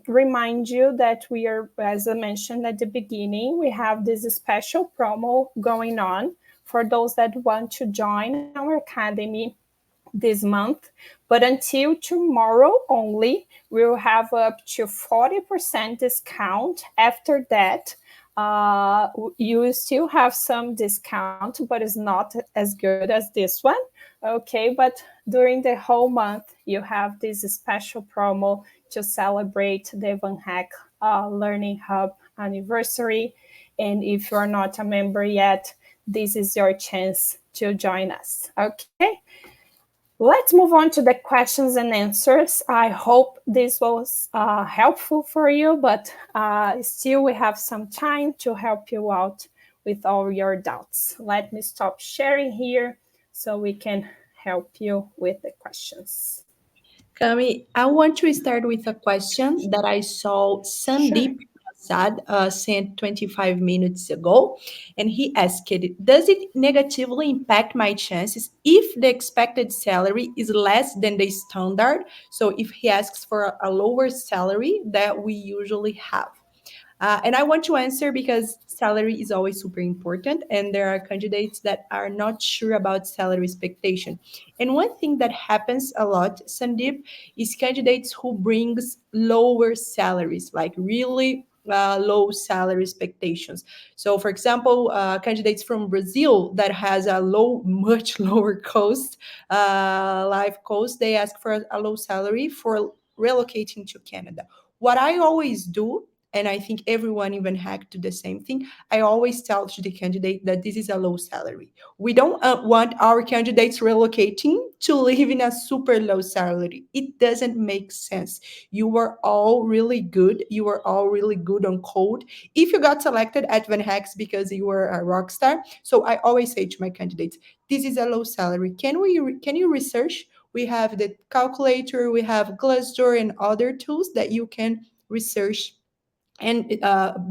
S1: remind you that we are, as I mentioned at the beginning, we have this special promo going on for those that want to join our academy this month. But until tomorrow only, we'll have up to 40% discount. After that, you still have some discount, but it's not as good as this one. Okay, but during the whole month, you have this special promo to celebrate the VanHack Learning Hub anniversary. And if you're not a member yet, this is your chance to join us. Okay. Let's move on to the questions and answers. I hope this was helpful for you, but still we have some time to help you out with all your doubts. Let me stop sharing here so we can help you with the questions.
S2: Cami, I want to start with a question that I saw Sandeep Prasad sent 25 minutes ago, and he asked, does it negatively impact my chances if the expected salary is less than the standard? So if he asks for a lower salary that we usually have. And I want to answer because salary is always super important, and there are candidates that are not sure about salary expectation. And one thing that happens a lot, Sandeep, is candidates who brings lower salaries, like really low salary expectations. So, for example, candidates from Brazil that has a low, much lower cost, life cost, they ask for a low salary for relocating to Canada. What I always do, and I think everyone even hacked to the same thing, I always tell to the candidate that this is a low salary. We don't want our candidates relocating to live in a super low salary. It doesn't make sense. You are all really good. You are all really good on code. If you got selected at VanHack because you were a rock star, so I always say to my candidates, this is a low salary. Can you research? We have the calculator, we have Glassdoor and other tools that you can research and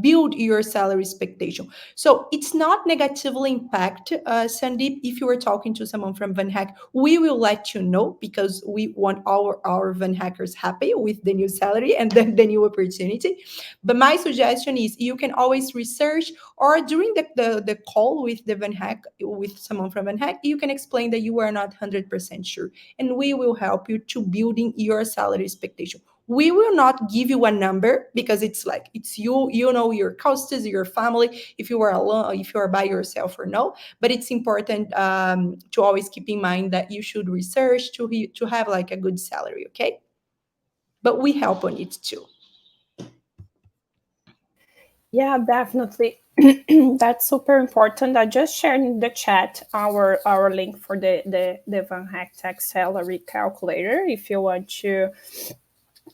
S2: build your salary expectation. So it's not negatively impact, Sandeep. If you are talking to someone from VanHack, we will let you know because we want our VanHackers happy with the new salary and then the new opportunity. But my suggestion is you can always research, or during the call with the VanHack, with someone from VanHack, you can explain that you are not 100% sure, and we will help you to building your salary expectation. We will not give you a number because it's like it's you know your costs, your family, if you are alone, if you are by yourself or no. But it's important to always keep in mind that you should research to have like a good salary, okay? But we help on it too.
S1: Yeah, definitely. That's super important. I just shared in the chat our link for the VanHack Tax Salary Calculator if you want to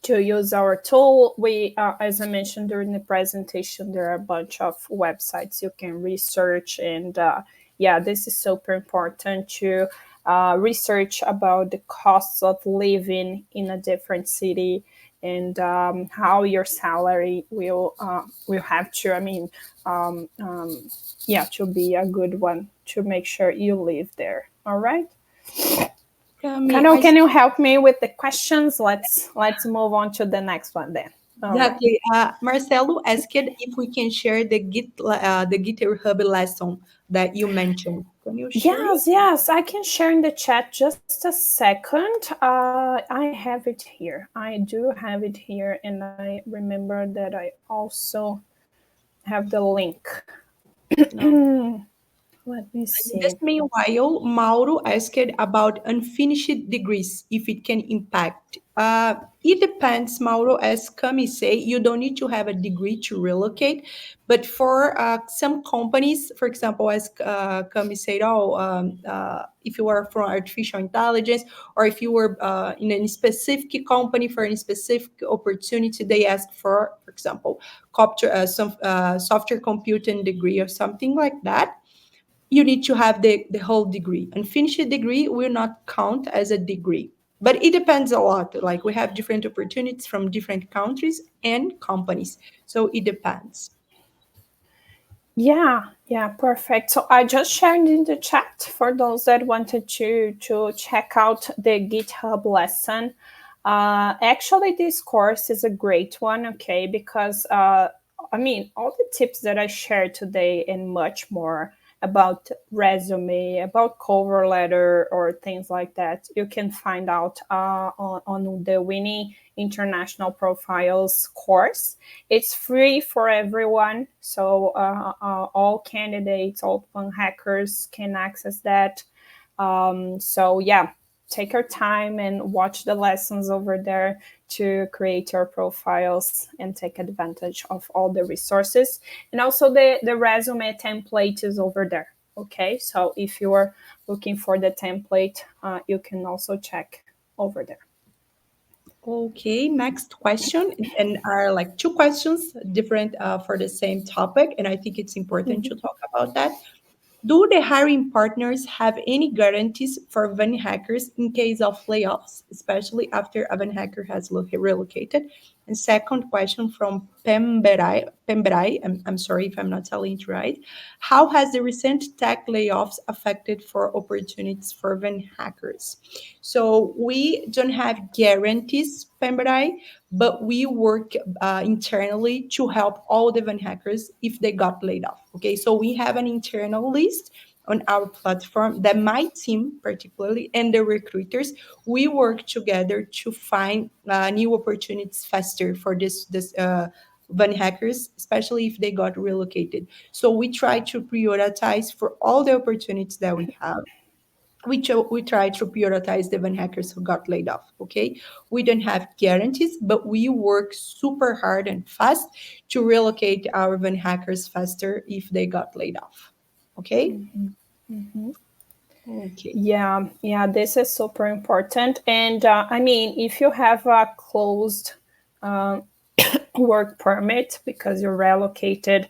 S1: use our tool. We, as I mentioned during the presentation, there are a bunch of websites you can research, and yeah, this is super important to research about the costs of living in a different city, and how your salary will have to. I mean, yeah, to be a good one to make sure you live there. All right. Carol, can you help me with the questions? Let's move on to the next one then.
S2: Exactly. Marcelo asked if we can share the GitHub lesson that you mentioned. Can you share it?
S1: Yes, I can share in the chat. Just a second. I have it here. I do have it here, and I remember that I also have the link.
S2: No.
S1: Let me
S2: In this
S1: see.
S2: meanwhile, Mauro asked about unfinished degrees, if it can impact. It depends, Mauro. As Cami say, you don't need to have a degree to relocate. But for some companies, for example, as Cami said, if you are from artificial intelligence, or if you were in a specific company for a specific opportunity, they ask for example, some software computing degree or something like that. You need to have the whole degree. Unfinished degree will not count as a degree. But it depends a lot. Like we have different opportunities from different countries and companies. So it depends.
S1: Yeah, perfect. So I just shared in the chat for those that wanted to check out the GitHub lesson. Actually, this course is a great one, okay, because I mean, all the tips that I shared today and much more about resume, about cover letter, or things like that, you can find out on the Winning International Profiles course. It's free for everyone, so all candidates, all VanHackers can access that. So yeah, take your time and watch the lessons over there to create your profiles and take advantage of all the resources. And also the resume template is over there. Okay, so if you are looking for the template, you can also check over there.
S2: Okay, next question. And are like two questions different for the same topic. And I think it's important to talk about that. Do the hiring partners have any guarantees for VanHackers in case of layoffs, especially after a VanHacker has relocated? And second question from Pemberai, I'm sorry if I'm not telling it right. How has the recent tech layoffs affected for opportunities for Van hackers? So we don't have guarantees, Pemberai, but we work internally to help all the Van hackers if they got laid off. Okay, so we have an internal list on our platform that my team particularly and the recruiters, we work together to find new opportunities faster for this Van hackers, especially if they got relocated. So we try to prioritize for all the opportunities that we have. We try to prioritize the Van hackers who got laid off. Okay, we don't have guarantees, but we work super hard and fast to relocate our Van hackers faster if they got laid off. Okay.
S1: Mhm. Mhm.
S2: Okay.
S1: Yeah, yeah, this is super important. And I mean, if you have a closed uh, work permit because you're relocated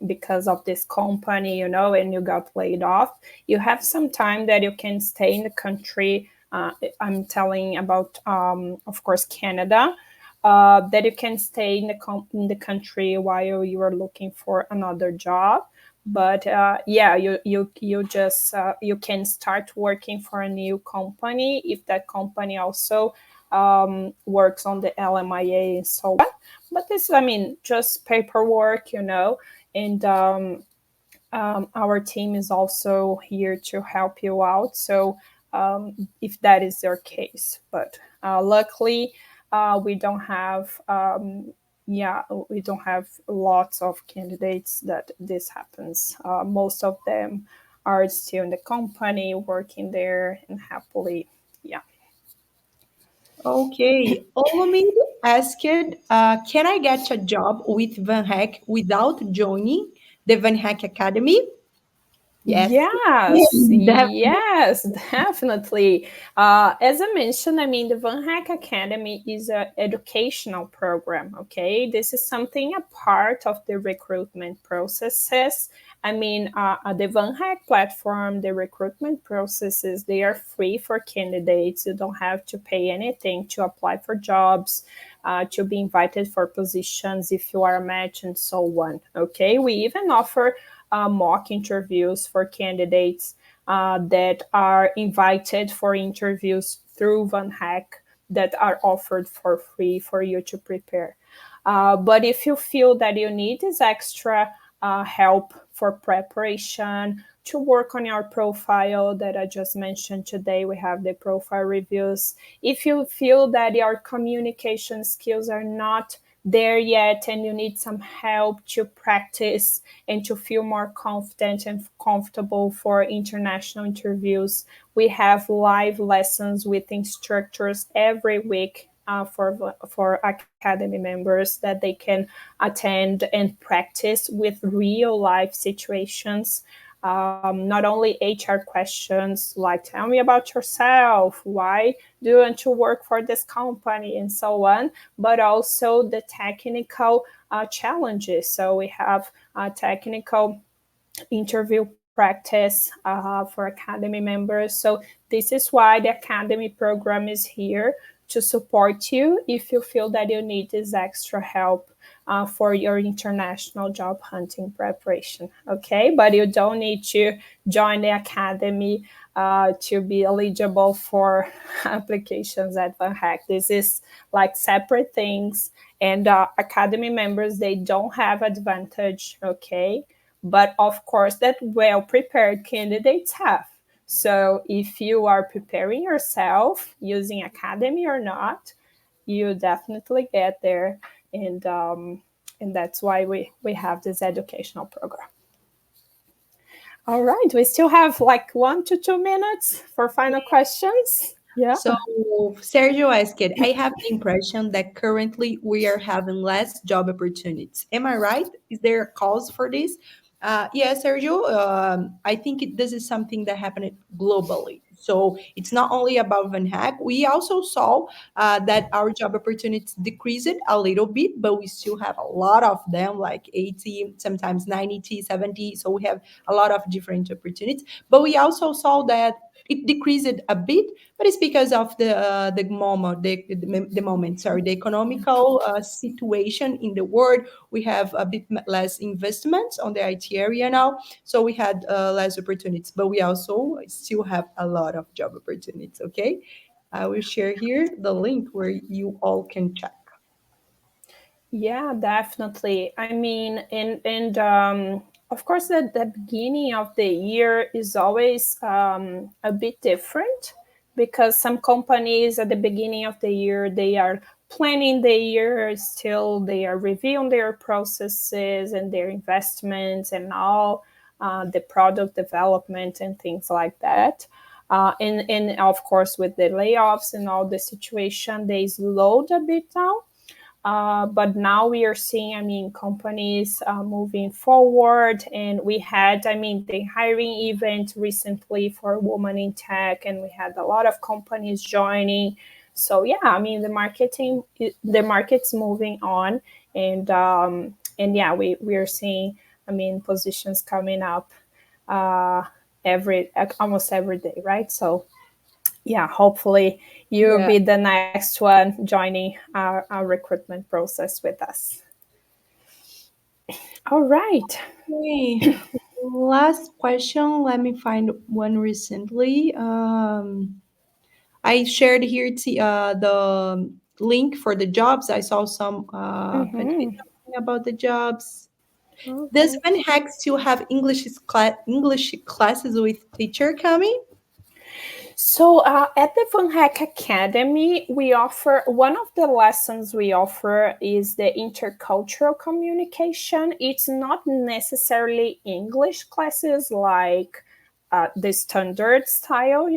S1: because of this company, and you got laid off, you have some time that you can stay in the country. I'm telling about, of course, Canada. That you can stay in the country while you are looking for another job. But yeah, you just you can start working for a new company if that company also works on the LMIA and so on. But this, I mean, just paperwork, and our team is also here to help you out. So if that is your case, but luckily we don't have. Yeah, we don't have lots of candidates that this happens. Most of them are still in the company, working there, and happily. Yeah.
S2: Okay. Olomid asked, can I get a job with VanHack without joining the VanHack Academy? Yes.
S1: Yes,
S2: Definitely.
S1: yes, definitely. As I mentioned, I mean, the VanHack Academy is an educational program, okay? This is something a part of the recruitment processes. I mean, the VanHack platform, the recruitment processes, they are free for candidates. You don't have to pay anything to apply for jobs, to be invited for positions if you are a match, and so on, okay? We even offer mock interviews for candidates that are invited for interviews through VanHack that are offered for free for you to prepare. But if you feel that you need this extra help for preparation, to work on your profile that I just mentioned today, we have the profile reviews. If you feel that your communication skills are not there yet and you need some help to practice and to feel more confident and comfortable for international interviews, we have live lessons with instructors every week for academy members that they can attend and practice with real life situations. Not only HR questions like tell me about yourself, why do you want to work for this company, and so on, but also the technical challenges. So we have technical interview practice for academy members. So this is why the academy program is here to support you if you feel that you need this extra help for your international job hunting preparation. Okay, but you don't need to join the academy to be eligible for applications at VanHack. This is like separate things, and academy members, they don't have advantage. Okay, but of course that well prepared candidates have. So if you are preparing yourself using academy or not, you definitely get there, and that's why we have this educational program. All right, we still have like 1 to 2 minutes for final questions. Yeah.
S2: So Sergio asked, I have the impression that currently we are having less job opportunities. Am I right? Is there a cause for this? Yeah, Sergio, I think this is something that happened globally. So it's not only about Van Hack. We also saw that our job opportunities decreased a little bit, but we still have a lot of them, like 80, sometimes 90, 70. So we have a lot of different opportunities. But we also saw that it decreased a bit, but it's because of the moment, the moment. Sorry, the economical situation in the world. We have a bit less investments on the IT area now, so we had less opportunities. But we also still have a lot of job opportunities. Okay, I will share here the link where you all can check.
S1: Yeah, definitely. I mean, and of course, the beginning of the year is always a bit different because some companies at the beginning of the year they are planning the year still, they are reviewing their processes and their investments and all the product development and things like that. And of course, with the layoffs and all the situation, they slowed a bit down, but now we are seeing, I mean, companies moving forward. And we had, I mean, the hiring event recently for women in tech, and we had a lot of companies joining. So yeah, I mean, the market's moving on, and yeah, we are seeing, I mean, positions coming up uh, almost every day, right? So yeah, hopefully you'll
S2: Yeah.
S1: be the next one joining our recruitment process with us. All right.
S2: Okay. Last question. Let me find one recently. I shared here the link for the jobs. I saw some candidates
S1: Mm-hmm.
S2: talking about the jobs. Does
S1: Okay.
S2: VanHack still have English classes with teacher coming?
S1: So at the VanHack Academy, we offer one of the lessons we offer is the intercultural communication. It's not necessarily English classes like the standard style,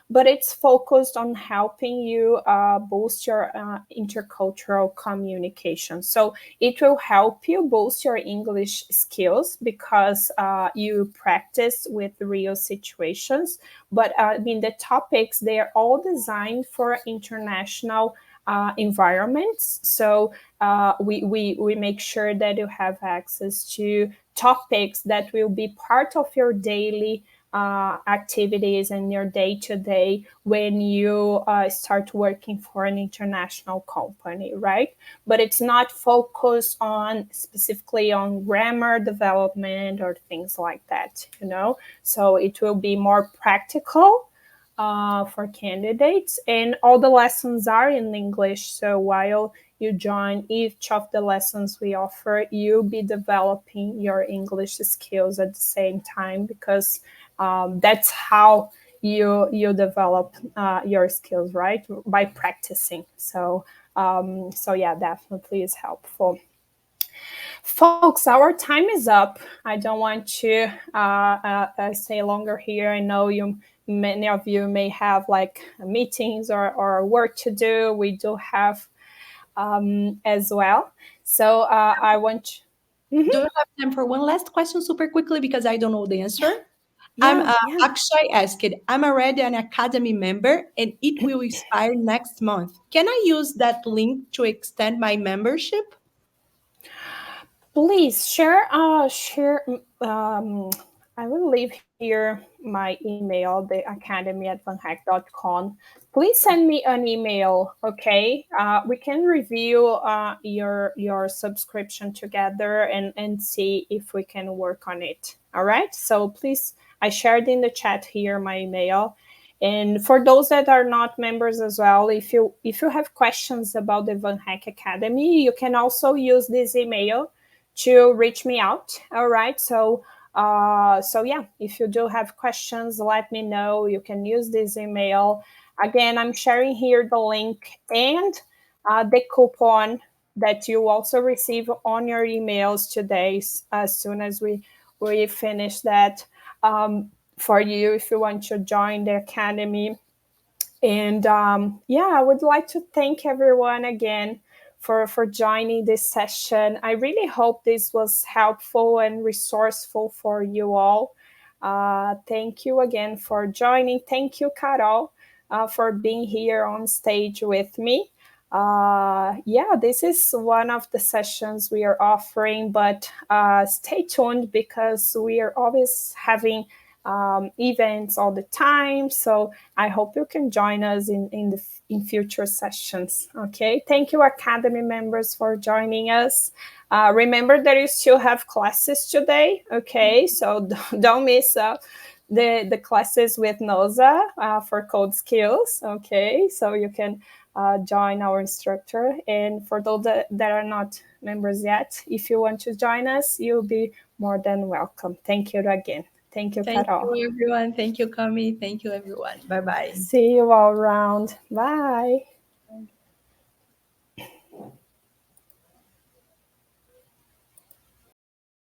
S1: but it's focused on helping you boost your intercultural communication. So it will help you boost your English skills because you practice with real situations. But I mean, the topics, they are all designed for international environments. So we make sure that you have access to topics that will be part of your daily activities and your day to day when you start working for an international company, right? But it's not focused on specifically on grammar development or things like that. So it will be more practical for candidates, and all the lessons are in English. So while you join each of the lessons we offer, you'll be developing your English skills at the same time because that's how you develop your skills, right? By practicing. So yeah, definitely is helpful. Folks, our time is up. I don't want to stay longer here. I know many of you may have like meetings or work to do. We do have as well. So I want. Mhm.
S2: Do you have time for one last question super quickly because I don't know the answer? I'm
S1: Yeah, yeah.
S2: Akshay asked, I'm already an academy member and it will expire next month. Can I use that link to extend my membership?
S1: Please share. I will leave here my email, the academy@vanhack.com. Please send me an email, okay? We can review your subscription together and see if we can work on it. All right. So please, I shared in the chat here my email. And for those that are not members as well, if you have questions about the VanHack Academy, you can also use this email to reach me out. All right. So yeah, if you do have questions, let me know. You can use this email. Again, I'm sharing here the link and the coupon that you also receive on your emails today as soon as we finish that, for you if you want to join the academy. And yeah, I would like to thank everyone again for joining this session. I really hope this was helpful and resourceful for you all. Thank you again for joining. Thank you, Carol, for being here on stage with me. Yeah, this is one of the sessions we are offering, but stay tuned because we are always having events all the time. So I hope you can join us in future sessions. Okay, thank you, Academy members, for joining us. Remember that you still have classes today. Okay, so don't miss the classes with Noza for code skills. Okay, so you can join our instructor. And for those that are not members yet, if you want to join us, you'll be more than welcome. Thank you again. Thank you,
S2: Thank
S1: Carol.
S2: you, everyone. Thank you, Kami. Thank you, everyone. Bye bye.
S1: See you all around. Bye.